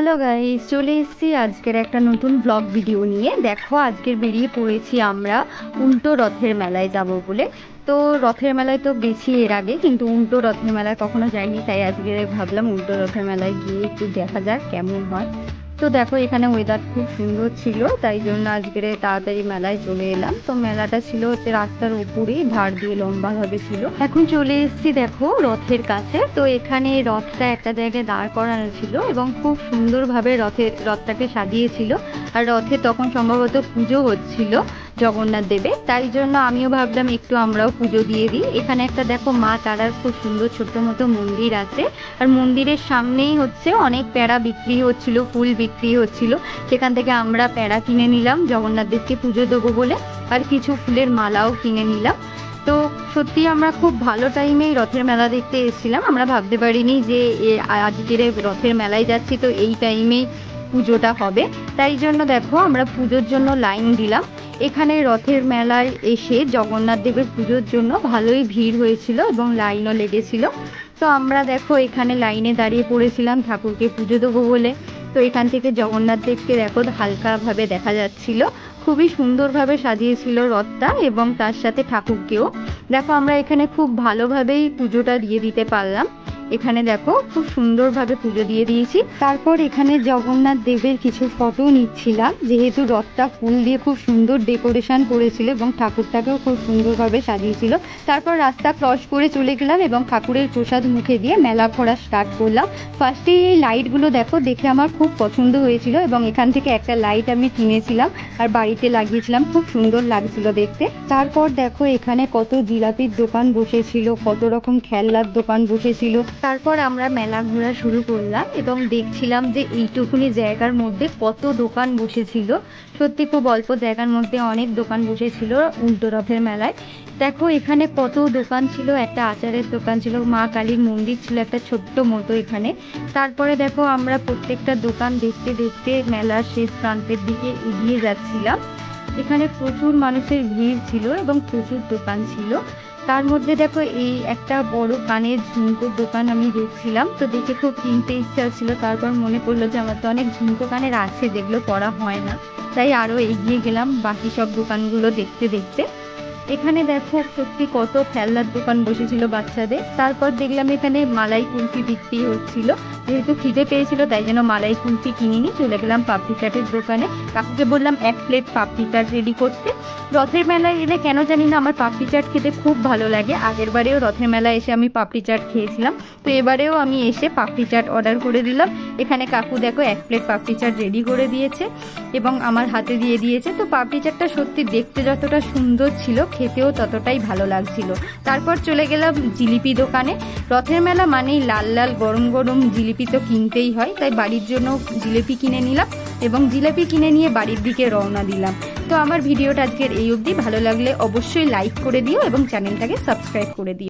Hello guys, চলে এসেছি আজকের একটা নতুন ব্লগ ভিডিও নিয়ে। দেখো, আজকের বেরিয়ে পড়েছি আমরা উল্টো রথের মেলায় যাব বলে। তো রথের মেলায় তো গেছি এর আগে, কিন্তু উল্টো রথের মেলায় কখনো যাইনি, তাই আজকে ভাবলাম উল্টো রথের মেলায় গিয়ে একটু দেখা যাক কেমন হয়। তো দেখো, এখানে ওয়েদার খুব সুন্দর ছিল, তাই জন্য আজকের তাড়াতাড়ি মেলায় চলে এলাম। তো মেলাটা ছিল হচ্ছে রাস্তার উপরেই, ধার দিয়ে লম্বাভাবে ছিল। এখন চলে এসেছি দেখো রথের কাছে। তো এখানে রথটা একটা জায়গায় দাঁড় করানো ছিল এবং খুব সুন্দরভাবে রথটাকে সাজিয়েছিল। আর রথে তখন সম্ভবত পুজো হচ্ছিল জগন্নাথ দেবের, তাই জন্য আমিও ভাবলাম একটু আমরাও পুজো দিয়ে দিই। এখানে একটা দেখো মা তারার খুব সুন্দর ছোট্ট মতো মন্দির আছে, আর মন্দিরের সামনেই হচ্ছে অনেক প্যাড়া বিক্রি হচ্ছিল, ফুল বিক্রি হচ্ছিল। সেখান থেকে আমরা প্যাড়া কিনে নিলাম জগন্নাথ দেবকে পুজো দেবো বলে, আর কিছু ফুলের মালাও কিনে নিলাম। তো সত্যি আমরা খুব ভালো টাইমেই রথের মেলা দেখতে এসেছিলাম। আমরা ভাবতে পারিনি যে আজকের রথের মেলায় যাচ্ছি, তো এই টাইমেই পুজোটা হবে। তাই জন্য দেখো আমরা পুজোর জন্য লাইন দিলাম। এখানে রথের মেলায় এসে জগন্নাথ দেবের পুজোর জন্য ভালোই ভিড় হয়েছিল এবং লাইনও লেগেছিল। তো আমরা দেখো এখানে লাইনে দাঁড়িয়ে পড়েছিলাম ঠাকুরকে পুজো দেবো বলে। তো এখান থেকে জগন্নাথ দেবকে দেখো হালকাভাবে দেখা যাচ্ছিল, খুবই সুন্দরভাবে সাজিয়েছিল রথটা এবং তার সাথে ঠাকুরকেও। দেখো আমরা এখানে খুব ভালোভাবেই পুজোটা দিয়ে দিতে পারলাম। এখানে দেখো খুব সুন্দরভাবে পুজো দিয়ে দিয়েছি। তারপর এখানে জগন্নাথ দেবের কিছু ফটো নিচ্ছিলাম, যেহেতু রথটা ফুল দিয়ে খুব সুন্দর ডেকোরেশন করেছিল এবং ঠাকুরটাকেও খুব সুন্দরভাবে সাজিয়েছিল। তারপর রাস্তা ক্রস করে চলে গেলাম এবং ঠাকুরের প্রসাদ মুখে দিয়ে মেলা ঘোরা স্টার্ট করলাম। ফার্স্টে এই লাইটগুলো দেখে আমার খুব পছন্দ হয়েছিল এবং এখান থেকে একটা লাইট আমি কিনেছিলাম আর বাড়িতে লাগিয়েছিলাম, খুব সুন্দর লাগছিল দেখতে। তারপর দেখো এখানে কত জিলাপির দোকান বসেছিল, কত রকম খেলনার দোকান বসেছিল। তারপর আমরা মেলা ঘোরা শুরু করলাম এবং দেখছিলাম যে এইটুকুনি জায়গার মধ্যে কত দোকান বসেছিল। সত্যি খুব অল্প জায়গার মধ্যে অনেক দোকান বসেছিল উল্টো রথের মেলায়। দেখো এখানে কত দোকান ছিল, একটা আচারের দোকান ছিল, মা কালীর মন্দির ছিল একটা ছোট্ট মতো এখানে। তারপরে দেখো আমরা প্রত্যেকটা দোকান দেখতে দেখতে মেলার শেষ প্রান্তের দিকে এগিয়ে যাচ্ছিলাম। এখানে প্রচুর মানুষের ভিড় ছিল এবং প্রচুর দোকান ছিল। তার মধ্যে দেখো এই একটা বড় কানের ঝুমকোর দোকান আমি দেখছিলাম, তো দেখে খুব কিনতে ইচ্ছা ছিল। তারপর মনে পড়লো যে আমার তো অনেক ঝুমকো কানের আছে যেগুলো পরা হয় না, তাই আরও এগিয়ে গেলাম বাকি সব দোকানগুলো দেখতে দেখতে। এখানে দেখো সত্যি কত খেলনার দোকান বসেছিল বাচ্চাদের। তারপর দেখলাম এখানে মালাই কুলফি বিক্রি হচ্ছিল। যেহেতু খিদে পেয়েছিল তাই জন্য মালাই কুলফি কিনিনি, চলে গেলাম পাপড়ি চাটের দোকানে। কাকুকে বললাম 1 প্লেট পাপড়ি চাট রেডি করতে। রথের মেলায় এলে কেন জানি না আমার পাপড়ি চাট খেতে খুব ভালো লাগে। আগের বারেও রথের মেলায় এসে আমি পাপড়ি চাট খেয়েছিলাম, তো এবারেও আমি এসে পাপড়ি চাট অর্ডার করে দিলাম। এখানে কাকু দেখো 1 প্লেট পাপড়ি চাট রেডি করে দিয়েছে এবং আমার হাতে দিয়ে দিয়েছে। তো পাপড়ি চাটটা সত্যি দেখতে যতটা সুন্দর ছিল, খেতেও ততটাই ভালো লাগছিল। তারপর চলে গেলাম জিলিপি দোকানে। রথের মেলা মানেই লাল লাল গরম গরম জিলিপি তো কিনতেই হয়, তাই বাড়ির জন্য জিলিপি কিনে নিলাম এবং জিলিপি কিনে নিয়ে বাড়ির দিকে রওনা দিলাম। তো আমার ভিডিওটা আজকের এই অবধি। ভালো লাগলে অবশ্যই লাইক করে দিও এবং চ্যানেলটাকে সাবস্ক্রাইব করে দিও।